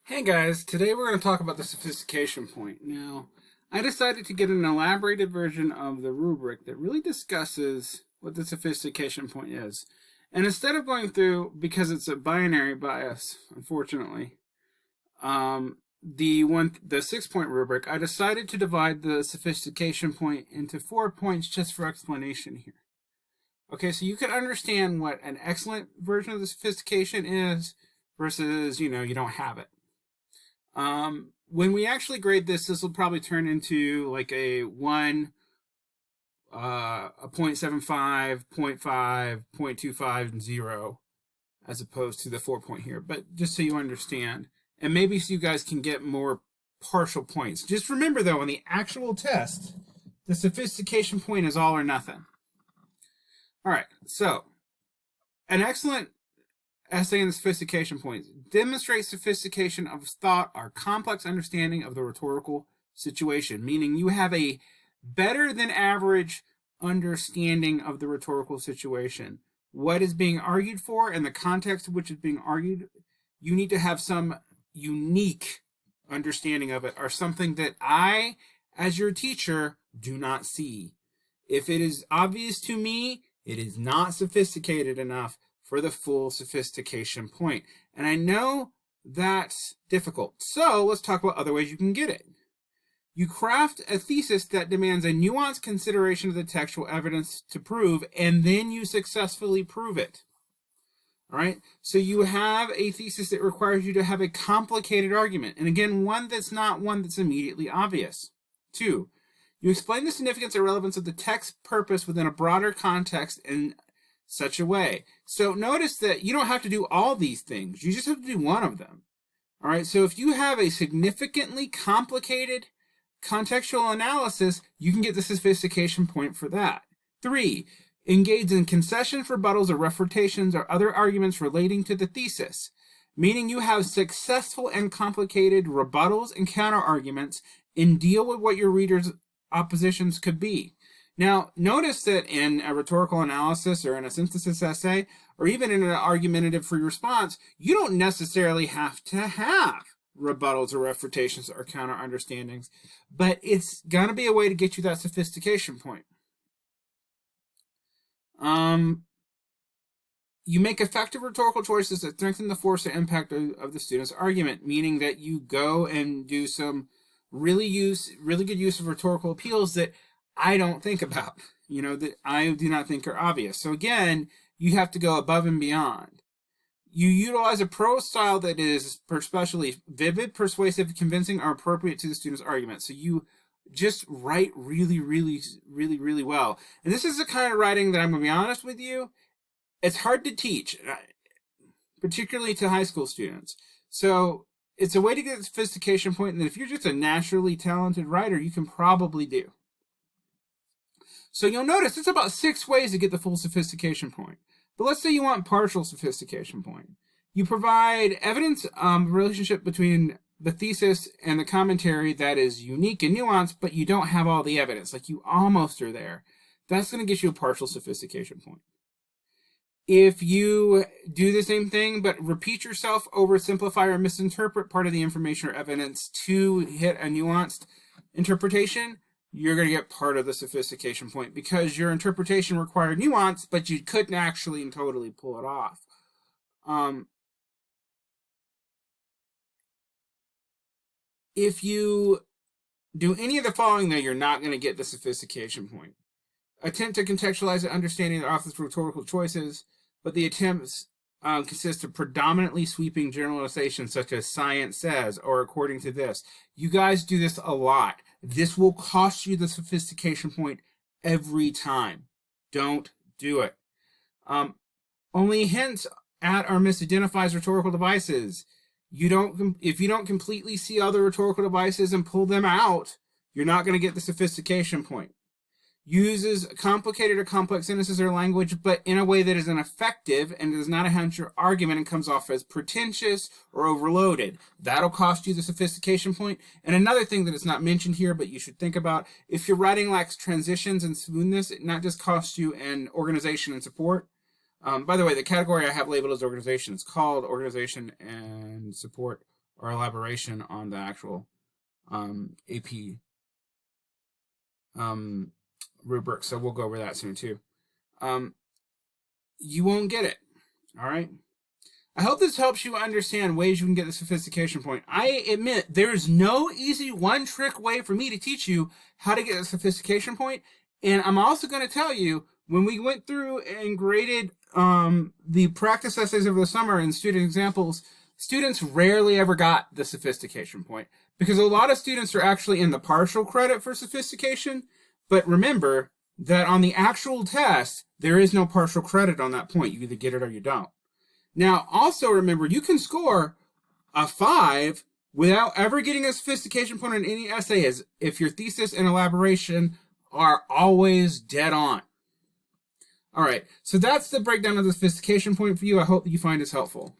Hey guys, today we're going to talk about the sophistication point. Now, I decided to get an elaborated version of the rubric that really discusses what the sophistication point is. And instead of going through, because it's a binary bias, unfortunately, the 6-point rubric, I decided to divide the sophistication point into 4 points just for explanation here. Okay, so you can understand what an excellent version of the sophistication is versus, you don't have it. When we actually grade this will probably turn into like a 1, a 0.75, 0.5, 0.25, and 0, as opposed to the 4-point here. But just so you understand, and maybe so you guys can get more partial points. Just remember, though, on the actual test, the sophistication point is all or nothing. All right, so an excellent essay in the sophistication points demonstrates sophistication of thought or complex understanding of the rhetorical situation, meaning you have a better than average understanding of the rhetorical situation. What is being argued for and the context in which it's being argued, you need to have some unique understanding of it, or something that I, as your teacher, do not see. If it is obvious to me, it is not sophisticated enough for the full sophistication point. And I know that's difficult. So let's talk about other ways you can get it. You craft a thesis that demands a nuanced consideration of the textual evidence to prove, and then you successfully prove it. All right? So you have a thesis that requires you to have a complicated argument. And again, one that's not one that's immediately obvious. 2, you explain the significance or relevance of the text purpose within a broader context in such a way. So notice that you don't have to do all these things. You just have to do one of them. All right, so if you have a significantly complicated contextual analysis, you can get the sophistication point for that. 3, engage in concessions, rebuttals, or refutations or other arguments relating to the thesis, meaning you have successful and complicated rebuttals and counter-arguments and deal with what your readers' oppositions could be. Now, notice that in a rhetorical analysis or in a synthesis essay, or even in an argumentative free response, you don't necessarily have to have rebuttals or refutations or counter understandings, but it's going to be a way to get you that sophistication point. You make effective rhetorical choices that strengthen the force and impact of the student's argument, meaning that you go and do some really good use of rhetorical appeals that I don't think about, that I do not think are obvious. So again, you have to go above and beyond. You utilize a prose style that is especially vivid, persuasive, convincing, or appropriate to the student's argument. So you just write really well. And this is the kind of writing that I'm going to be honest with you, it's hard to teach, particularly to high school students. So it's a way to get a sophistication point that if you're just a naturally talented writer, you can probably do. So you'll notice it's about 6 ways to get the full sophistication point. But let's say you want partial sophistication point. You provide evidence relationship between the thesis and the commentary that is unique and nuanced, but you don't have all the evidence. Like you almost are there. That's going to get you a partial sophistication point. If you do the same thing, but repeat yourself, oversimplify, or misinterpret part of the information or evidence to hit a nuanced interpretation, you're going to get part of the sophistication point because your interpretation required nuance, but you couldn't actually and totally pull it off. If you do any of the following, though, you're not going to get the sophistication point. Attempt to contextualize the understanding of the author's rhetorical choices, but the attempts consist of predominantly sweeping generalizations such as science says or according to this. You guys do this a lot. This will cost you the sophistication point every time. Don't do it. Only hints at or misidentifies rhetorical devices. If you don't completely see other rhetorical devices and pull them out, you're not going to get the sophistication point. Uses complicated or complex sentences or language, but in a way that is ineffective and does not enhance your argument and comes off as pretentious or overloaded. That'll cost you the sophistication point. And another thing that is not mentioned here, but you should think about, if your writing lacks transitions and smoothness, it not just costs you in organization and support. By the way, the category I have labeled as organization is called organization and support or elaboration on the actual AP rubric. So we'll go over that soon too. You won't get it. All right. I hope this helps you understand ways you can get the sophistication point. I admit there's no easy one-trick way for me to teach you how to get a sophistication point. And I'm also going to tell you, when we went through and graded the practice essays over the summer and student examples, students rarely ever got the sophistication point because a lot of students are actually in the partial credit for sophistication. But remember that on the actual test, there is no partial credit on that point. You either get it or you don't. Now, also remember, you can score a 5 without ever getting a sophistication point on any essay if your thesis and elaboration are always dead on. All right, so that's the breakdown of the sophistication point for you. I hope you find this helpful.